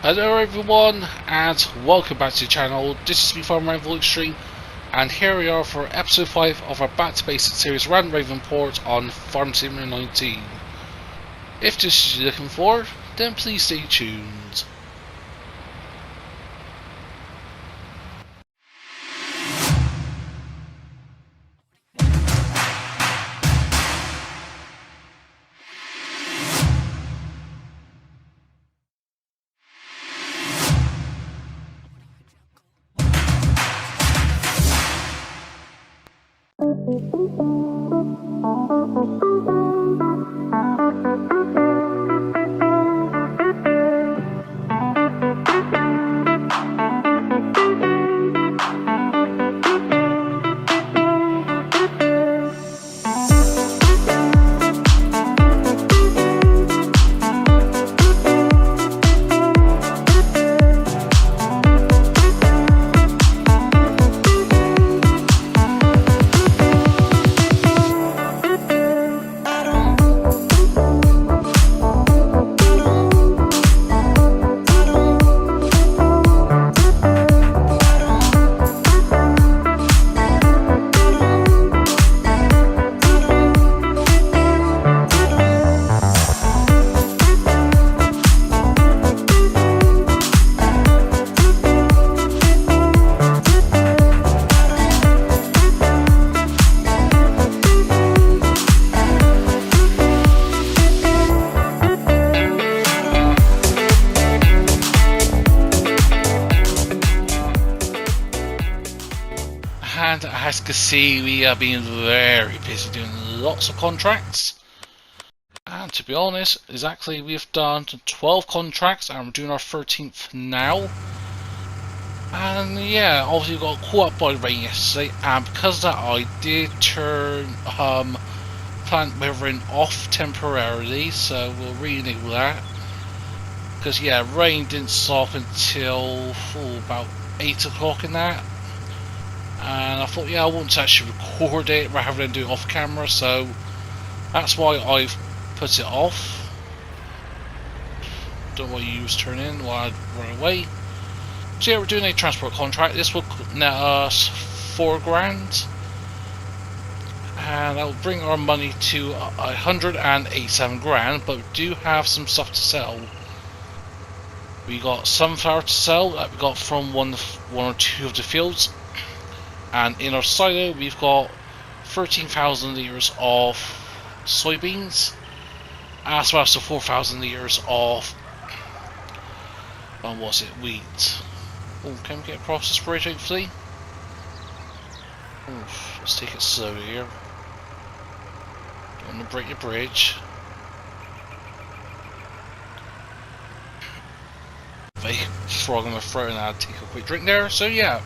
Hello everyone, and welcome back to the channel. This is me from EnvoyXtreme, and here we are for episode 5 of our Back to Basics series around Ravenport on Farm Simulator 19. If this is what you're looking for, then please stay tuned. And as you can see, we have been very busy doing lots of contracts. And to be honest, exactly, we've done 12 contracts and we're doing our 13th now. And yeah, obviously we got caught up by rain yesterday, and because of that I did turn plant weathering off temporarily, so we'll renewal that. Because yeah, rain didn't stop until about 8 o'clock in that. And I thought, yeah, I want to actually record it rather than do it off camera, so that's why I've put it off. Don't want you to turn in while I run away. So yeah, we're doing a transport contract. This will net us $4,000, and that will bring our money to 187 grand. But we do have some stuff to sell. We got sunflower to sell that we got from one or two of the fields. And in our silo, we've got 13,000 litres of soybeans, as well as the 4,000 litres of, what's it, wheat. Oh, can we get across this bridge, hopefully? Oof, let's take it slow here. Don't want to break the bridge. Big frog in my throat, and I'll take a quick drink there. So yeah.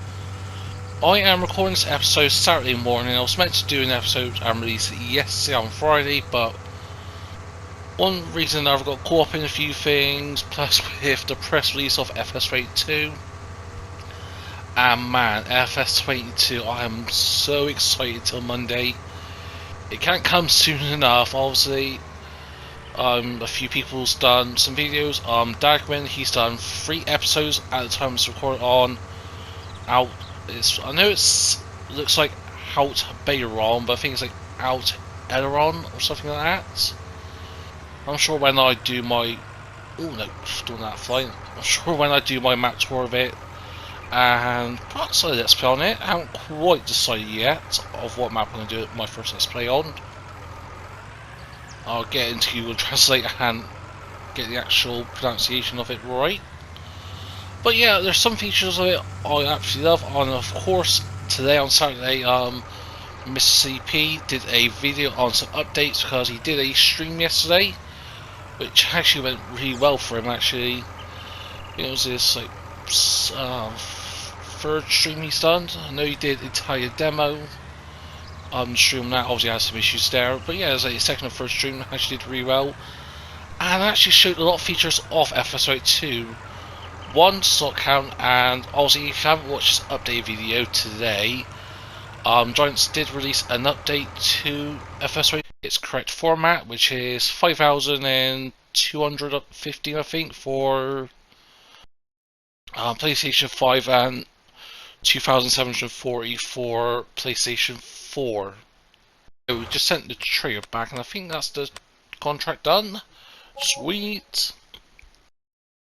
I am recording this episode Saturday morning. I was meant to do an episode and release it yesterday on Friday, but one reason I've got caught up in a few things, plus with the press release of FS22. And man, FS22, I am so excited till Monday. It can't come soon enough. Obviously, a few people's done some videos. Dagman, he's done 3 episodes at the time it's recorded on. I know it's looks like Out Bayron, but I think it's like Out Eleron or something like that. I'm sure when I do my doing that flight. I'm sure when I do my map tour of it and possibly let's play on it. I haven't quite decided yet of what map I'm going to do my first let's play on. I'll get into Google Translate and get the actual pronunciation of it right. But yeah, there's some features of it I absolutely love, and of course today on Saturday, Mr. CP did a video on some updates because he did a stream yesterday, which actually went really well for him. Actually, it was his like 3rd stream he's done. I know he did entire demo stream that obviously has some issues there, but yeah, it was like his 2nd or 3rd stream actually did really well, and actually showed a lot of features of FS22. One slot count, and obviously if you haven't watched this update video today, Giants did release an update to FS22, its correct format, which is 5,215 I think for PlayStation 5 and 2,740 for PlayStation 4. So we just sent the trailer back, and I think that's the contract done. Sweet.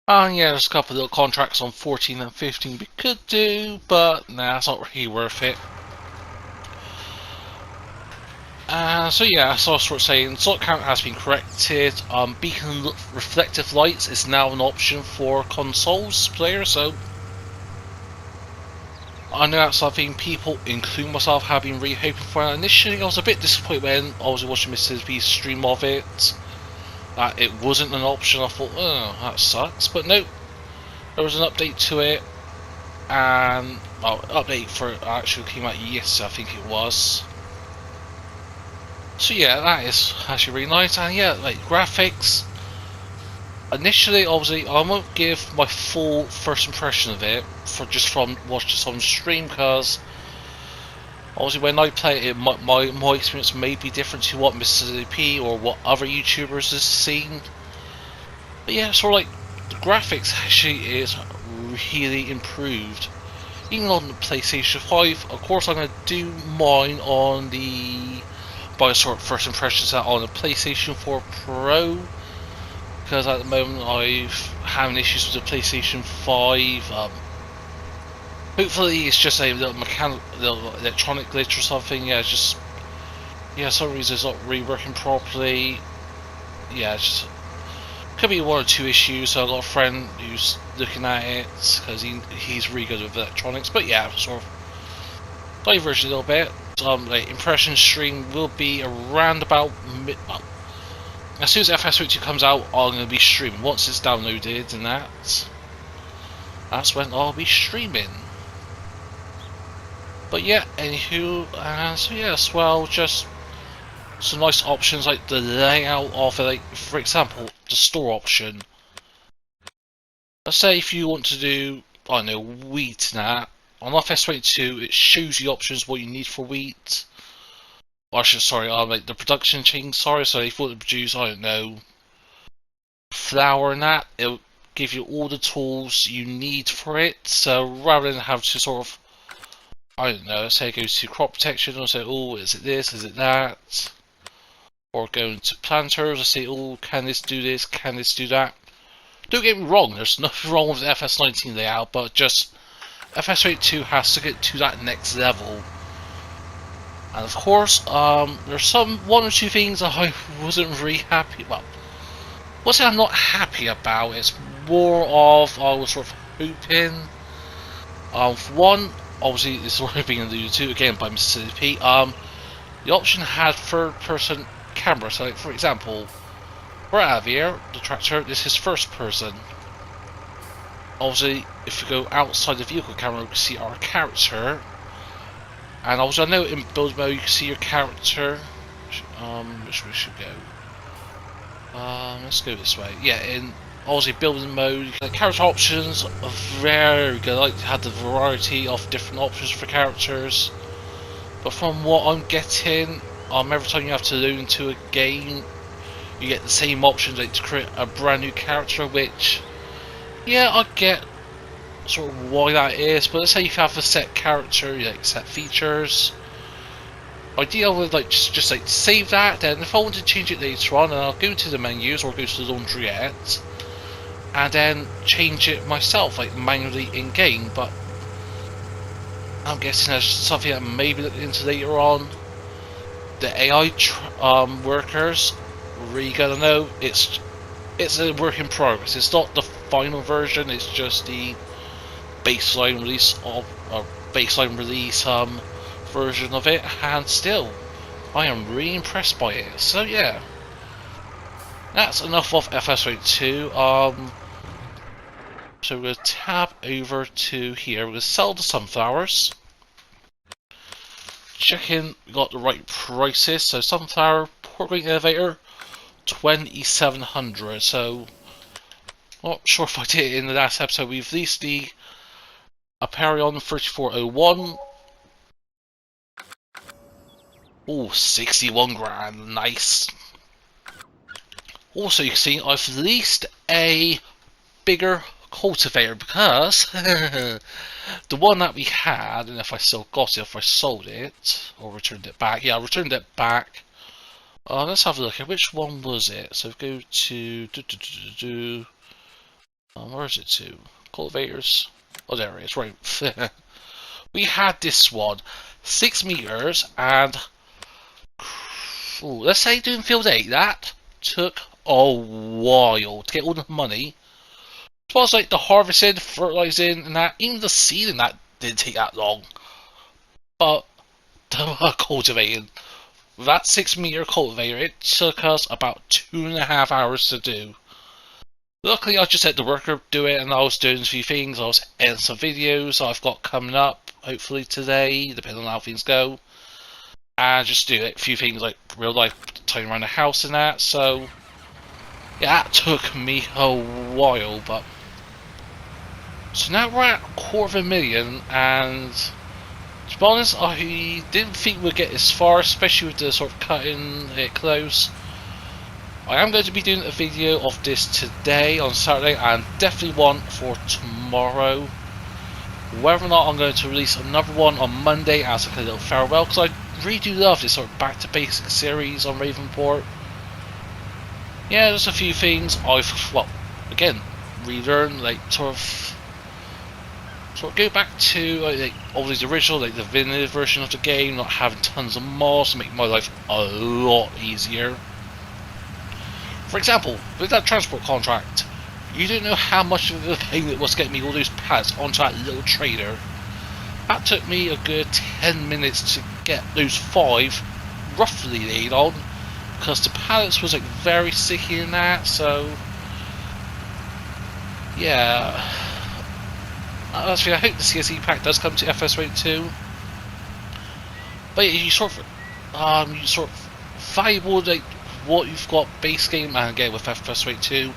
And yeah, there's a couple of little contracts on 14 and 15 we could do, but nah, it's not really worth it. So yeah, so I was sort of saying, slot count has been corrected. Beacon reflective lights is now an option for consoles players, so I know that's something people, including myself, have been really hoping for. Initially, I was a bit disappointed when I was watching Mr. B's stream of it, that it wasn't an option. I thought, oh, that sucks. But no, there was an update to it, and update for it actually came out yesterday, I think it was. So yeah, that is actually really nice. And yeah, like graphics. Initially, obviously, I won't give my full first impression of it for just from watching this on stream, because obviously when I play it, my experience may be different to what Mr. P or what other YouTubers has seen. But yeah, sort of like the graphics actually is really improved. Even on the PlayStation 5, of course I'm going to do mine on the by sort of first impressions on the PlayStation 4 Pro, because at the moment I've having issues with the PlayStation 5. Hopefully it's just a little little electronic glitch or something. Yeah, it's just some reason it's not really working properly. Yeah, it's just could be one or two issues. So I've got a friend who's looking at it because he's really good with electronics. But yeah, sort of diverged a little bit. Like impression stream will be around about as soon as FS2 comes out, I'm going to be streaming. Once it's downloaded and that's when I'll be streaming. But yeah, anywho, so yeah, as well, just some nice options like the layout of it. Like, for example, the store option. Let's say if you want to do, I don't know, wheat and that. On FS22, it shows you options what you need for wheat. Or sorry, like the production chain, sorry, so if you want to produce, I don't know, flour and that, it'll give you all the tools you need for it. So rather than have to sort of, I don't know, say it goes to crop protection, or say, oh, is it this, is it that? Or go into planters, or say, oh, can this do this, can this do that? Don't get me wrong, there's nothing wrong with the FS19 layout, but just FS82 has to get to that next level. And of course, there's one or two things I wasn't really happy about. What's that I'm not happy about? It's more of I was sort of hoping. For one, obviously it's already being alluded to again by Mr. P. The option had third-person camera. So, like, for example, we're out of here, the tractor. This is first person. Obviously, if you go outside the vehicle camera, you can see our character. And obviously, I know in build mode you can see your character. Which way should go? Let's go this way. Yeah, in obviously building mode, the character options are very good. I like to have the variety of different options for characters. But from what I'm getting, every time you have to load into a game, you get the same options, like to create a brand new character. Which, yeah, I get sort of why that is. But let's say you have a set character, like set features. Ideal would like just like save that. Then if I want to change it later on, and I'll go to the menus or go to the laundrette, and then change it myself, like manually in game. But I'm guessing that's something that maybe look into later on. The AI workers, really gotta know it's a work in progress. It's not the final version. It's just the baseline release of version of it, and still I am really impressed by it. So yeah, that's enough of FS2. So we're going to tab over to here. We're going to sell the sunflowers. Checking we got the right prices. So sunflower port wing elevator 2,700. So not sure if I did it in the last episode. We've released the Aperion 3401. Oh, 61 grand, nice. Also, you can see I've released a bigger cultivator because the one that we had, and if I still got it, if I sold it or returned it back, yeah, I returned it back. Let's have a look at which one was it. So go to where is it to? Cultivators. Oh, there it is. Right. We had this one, 6 meters, and let's say doing field 8. That took a while to get all the money. As far as like the harvesting, fertilizing, and that, even the seeding, that didn't take that long. But the cultivating, that 6 meter cultivator, it took us about 2.5 hours to do. Luckily, I just let the worker do it, and I was doing a few things. I was editing some videos I've got coming up, hopefully today, depending on how things go. And just do a few things like real life, tidying around the house and that. So, yeah, that took me a while, but. So now we're at 250,000, and to be honest, I didn't think we'd get this far, especially with the sort of cutting it close. I am going to be doing a video of this today on Saturday, and definitely one for tomorrow. Whether or not I'm going to release another one on Monday as like a little farewell, because I really do love this sort of back to basics series on Ravenport. Yeah, there's a few things I've, well, again, relearned, like sort of go back to like all these original, like the vanilla version of the game, not having tons of mods to make my life a lot easier. For example, with that transport contract, you don't know how much of a pain it was getting me all those pallets onto that little trader. That took me a good 10 minutes to get those 5 roughly laid on, because the pallets was like very sticky in that, so yeah. Actually, I hope the CSE pack does come to FS22. But yeah, you sort of valuable like what you've got base game, and again with FS22.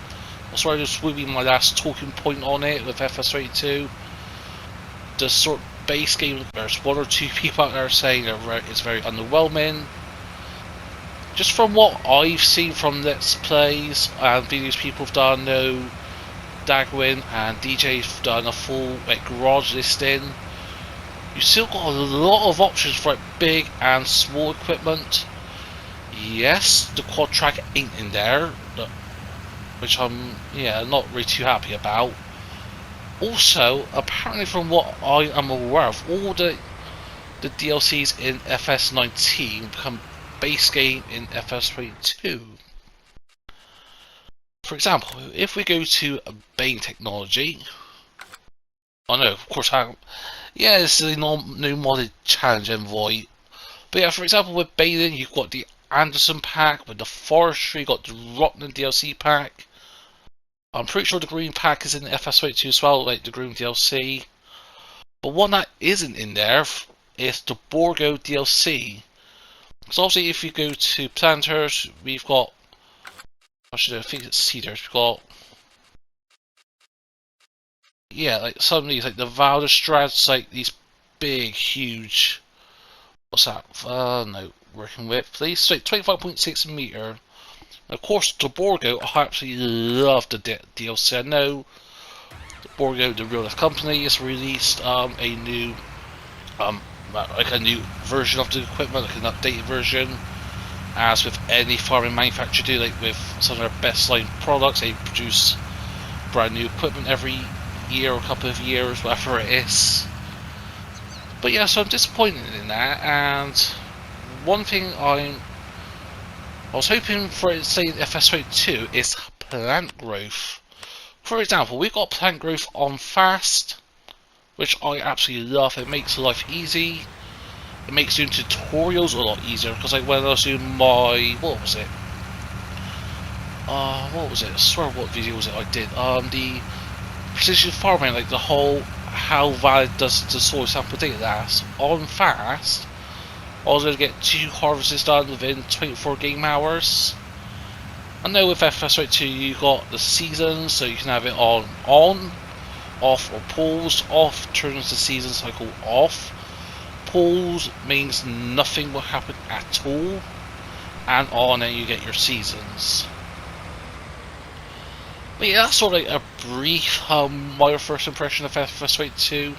That's why this will be my last talking point on it with FS22. The sort of base game, there's 1 or 2 people out there saying it's very underwhelming. Just from what I've seen from Let's Plays and videos people have done, no. Dagwin and DJ've done a full like garage listing. You still got a lot of options for like, big and small equipment. Yes, the quad track ain't in there, which I'm not really too happy about. Also, apparently from what I am aware of, all the DLCs in FS19 become base game in FS22. For example, if we go to Bane technology, I know, of course, yeah, this is a new modded challenge envoy. But yeah, for example, with Bane, you've got the Anderson pack, with the Forestry, you've got the Rotterdam DLC pack. I'm pretty sure the Green pack is in the FS22 as well, like the Green DLC. But one that isn't in there is the Borgo DLC. Because obviously, if you go to Planters, we've got. I think it's Cedars. We've got, yeah, like some of these, like the Valdestrads, like these big, huge. What's that? No, working with, please. So 25.6 meter. Of course, the Borgo. I absolutely love the DLC. I know the Borgo, the real life company, has released a new, like a new version of the equipment, like an updated version. As with any farming manufacturer do, like with some of their best line products, they produce brand new equipment every year or couple of years, whatever it is. But yeah, so I'm disappointed in that, and one thing I was hoping for it to say in FS22 is plant growth. For example, we've got plant growth on fast, which I absolutely love. It makes life easy. It makes doing tutorials a lot easier, because like when I was doing my, what was it? I swear what video was it I did? The precision farming, like the whole how valid does the soil sample data last on fast. I was going to get 2 harvests done within 24 game hours. I know with FS22 you got the seasons, so you can have it on, off, or pause. Off turns the season cycle off. Pause means nothing will happen at all, and on, and you get your seasons. But yeah, that's sort of like a brief my first impression of FS 2.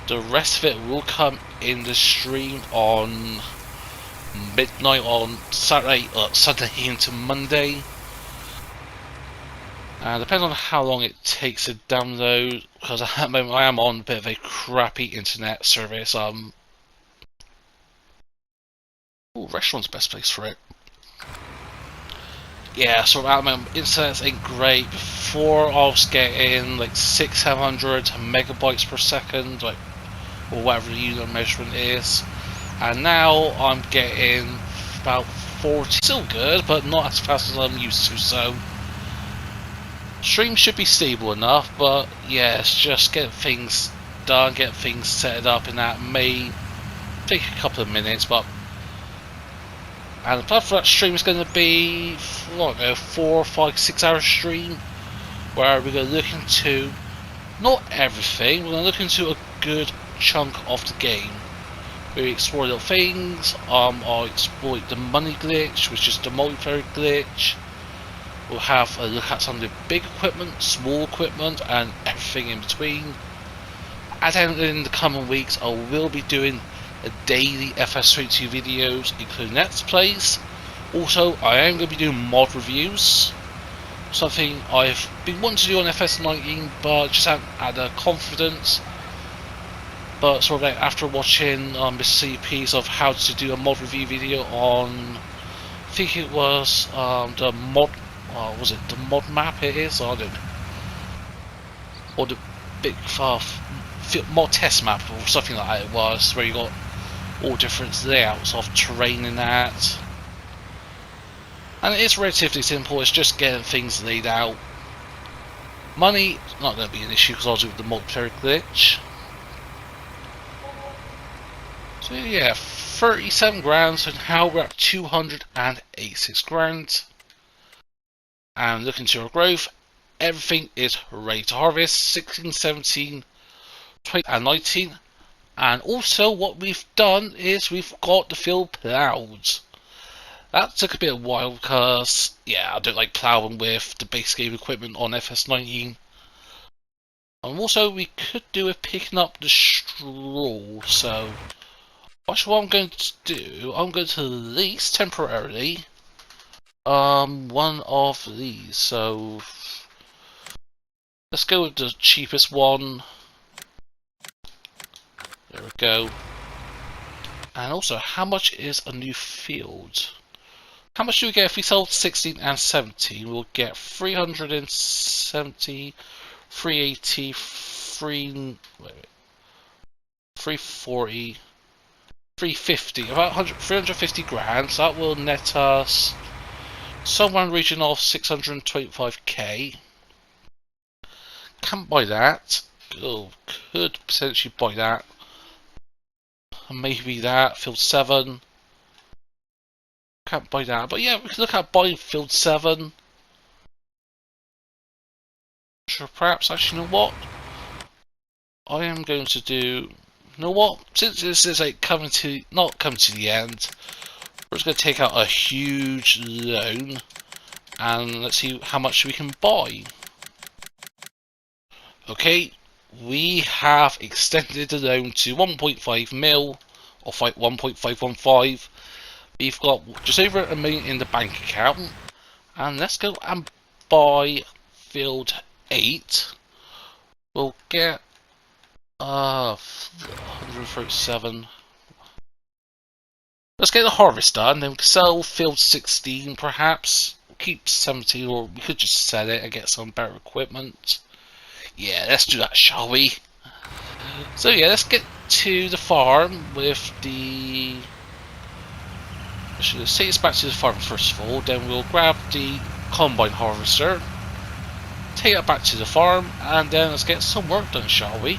The rest of it will come in the stream on midnight on Saturday, Sunday into Monday. And depending on how long it takes to download, because at the moment I am on a bit of a crappy internet service. Restaurant's the best place for it. Yeah, so at the moment internet ain't great. Before I was getting like 600-700 megabytes per second, like, or whatever the unit of measurement is, and now I'm getting about 40. Still good, but not as fast as I'm used to. So stream should be stable enough, but yeah, it's just getting things done, getting things set up, and that may take a couple of minutes. But and apart from that, stream is going to be, I don't know, 4, 5, 6 hour stream where we're going to look into not everything. We're going to look into a good chunk of the game. We explore little things. I'll exploit the money glitch, which is the multiplayer glitch. We'll have a look at some of the big equipment, small equipment, and everything in between. And then in the coming weeks, I will be doing a daily FS22 videos, including Let's Plays. Also, I am going to be doing mod reviews. Something I've been wanting to do on FS19, but just haven't had the confidence. But sort of like after watching the CPs of how to do a mod review video on, I think it was the mod, was it the mod map it is? I don't know. Or the big mod test map or something like that it was, where you got all different layouts of terrain in that. And it is relatively simple, it's just getting things laid out. Money, not going to be an issue because I'll do the multiplayer glitch. So yeah, 37 grand, so now we're at 286 grand. And looking to our growth, everything is ready to harvest, 16, 17, 20 and 19. And also what we've done is we've got the field ploughed. That took a bit of a while because, yeah, I don't like ploughing with the base game equipment on FS19. And also we could do with picking up the straw, so what I'm going to do, I'm going to lease temporarily one of these. So let's go with the cheapest one. There we go. And also, how much is a new field? How much do we get if we sell 16 and 17? We'll get 370, 380, 340, 350, about 350 grand. So that will net us somewhere in the region of 625k. Can't buy that. Oh, could potentially buy that. Maybe that. Field 7. Can't buy that. But yeah, we can look at buying Field 7. Sure, perhaps. Actually, you know what? I am going to do... You know what? Since this is like not coming to the end, we're just going to take out a huge loan. And let's see how much we can buy. Okay, we have extended the loan to 1.5 mil, or 1.515. We've got just over $1 million in the bank account, and let's go and buy Field 8. We'll get 137. Let's get the harvest done, then we can sell Field 16 perhaps. We'll keep 17, or we could just sell it and get some better equipment. Yeah, let's do that, shall we? So yeah, let's get to the farm with the... Let's take us back to the farm first of all, then we'll grab the combine harvester, take it back to the farm, and then let's get some work done, shall we?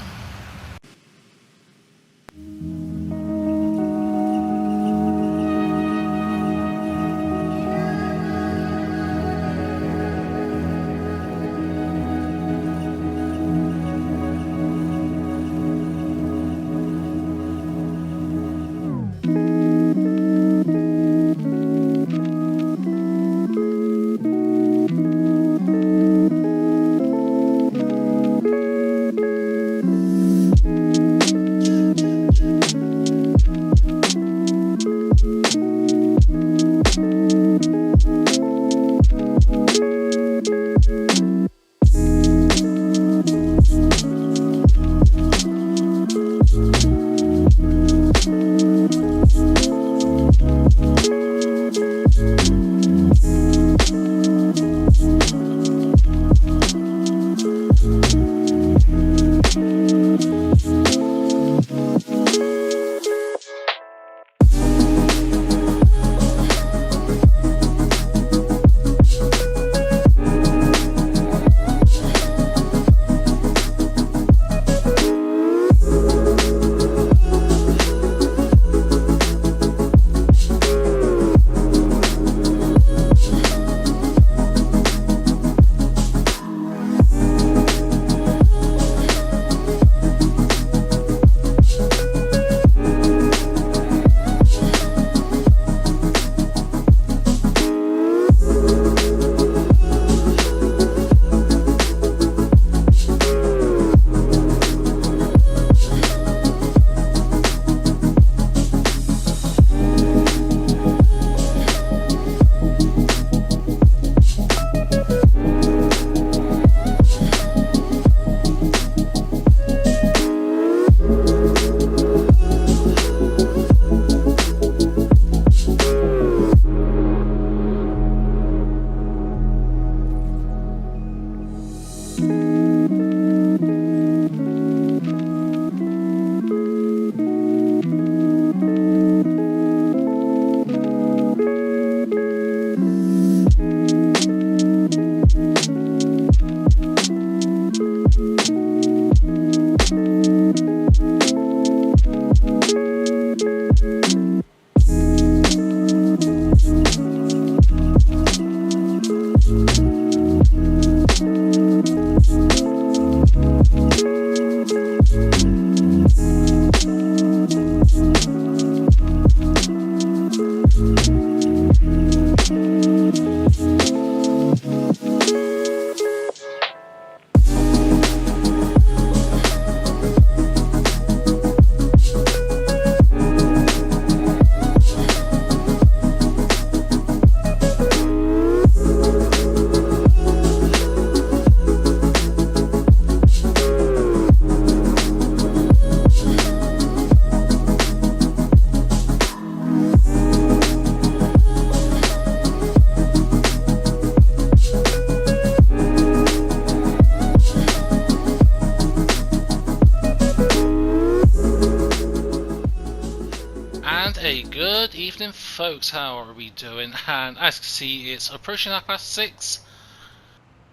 Hey, good evening folks, how are we doing? And as you can see, it's approaching 6:30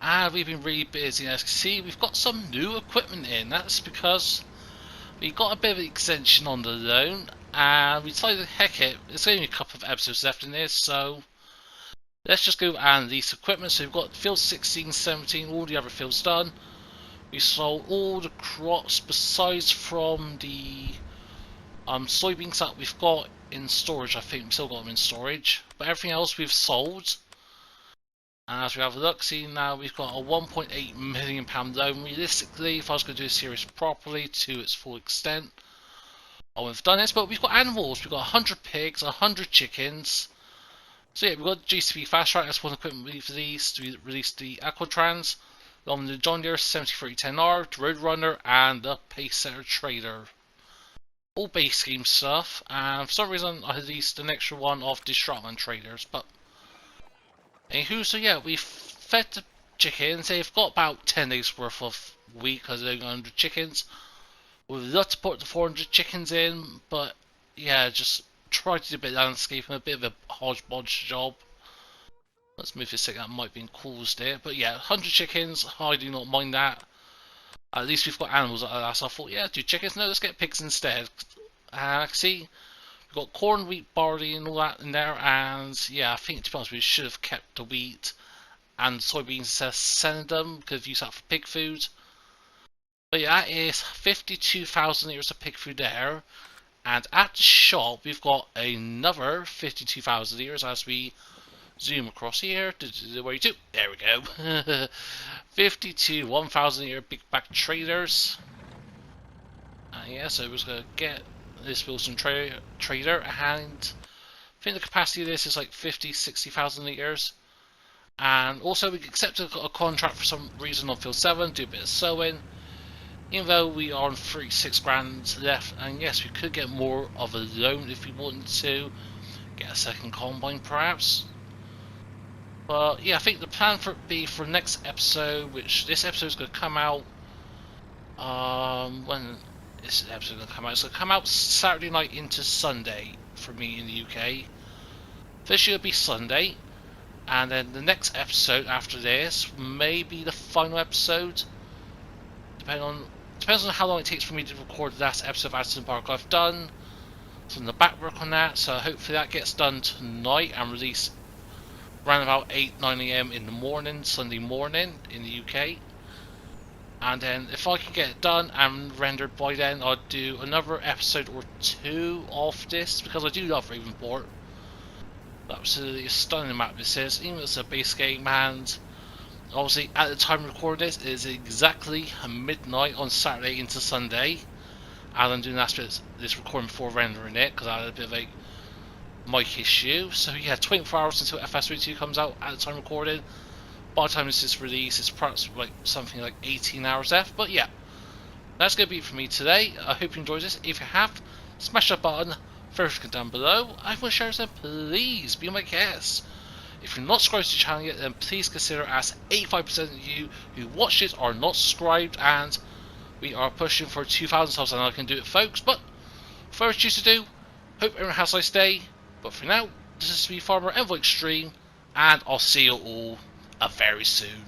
and we've been really busy. As you can see, we've got some new equipment in. That's because we got a bit of an extension on the loan and we decided, heck it, there's only a couple of episodes left in this, so let's just go and lease equipment. So we've got field 16, 17, all the other fields done. We sold all the crops besides from the soybeans that we've got in storage. I think we've still got them in storage, but everything else we've sold. And as we have a look, see now we've got a £1.8 million loan. Realistically, if I was going to do a series properly to its full extent, I would have done this. But we've got animals. We've got 100 pigs, 100 chickens. So yeah, we've got GCP Fast Track. That's one equipment we've released. We released the Aquatrans, along with the John Deere 703010R, the Roadrunner, and the Pacesetter Trader. All base game stuff, and for some reason I released an extra one of the Stratman Traders, but anywho, so yeah, we've fed the chickens. They've got about 10 days worth of wheat because they're 100 chickens. We'd love to put the 400 chickens in, but yeah, just try to do a bit of landscaping, a bit of a hodgepodge job. Let's move this thing, that might be caused there, but yeah, 100 chickens, I do not mind that. At least we've got animals like that, so I thought, yeah, do chickens? No, let's get pigs instead. See, we've got corn, wheat, barley, and all that in there, and yeah, I think to be honest, we should have kept the wheat and soybeans instead of selling them, because we've used that for pig food. But yeah, that is 52,000 litres of pig food there, and at the shop, we've got another 52,000 litres as we zoom across here. Where you do? There we go. 52 1,000 litre big back traders. Yeah, so we're just going to get this Wilson trader, and I think the capacity of this is like 60,000 litres. And also we accepted a contract for some reason on field 7, do a bit of sowing, even though we are on 36 grand left. And yes, we could get more of a loan if we wanted to get a second combine perhaps. But yeah, I think the plan for it be for next episode, which this episode is going to come out when this episode going to come out. It's going to come out Saturday night into Sunday for me in the UK. This year will be Sunday, and then the next episode after this may be the final episode. Depends on how long it takes for me to record the last episode of Addison Park I've done. Some of the back work on that, so hopefully that gets done tonight and released around about 8-9 AM in the morning, Sunday morning in the UK. And then if I can get it done and rendered by then, I'll do another episode or two of this, because I do love Ravenport. Absolutely a stunning map this is, even though it's a base game, and obviously at the time of recording this, it is exactly midnight on Saturday into Sunday. And I'm doing this recording before rendering it, because I had a bit of a mic issue. So yeah, 24 hours until FS32 comes out at the time of recording. By the time this is released, it's perhaps like something like 18 hours left. But yeah, that's going to be it for me today. I hope you enjoyed this. If you have, smash that button, first down below. I want to share this, please be my guest. If you're not subscribed to the channel yet, then please consider, as 85% of you who watch this are not subscribed, and we are pushing for 2,000 subs, and I can do it, folks. But first, you to do. Hope everyone has a nice day. But for now, this is me, Farmer EnvoyXtreme, and I'll see you all very soon.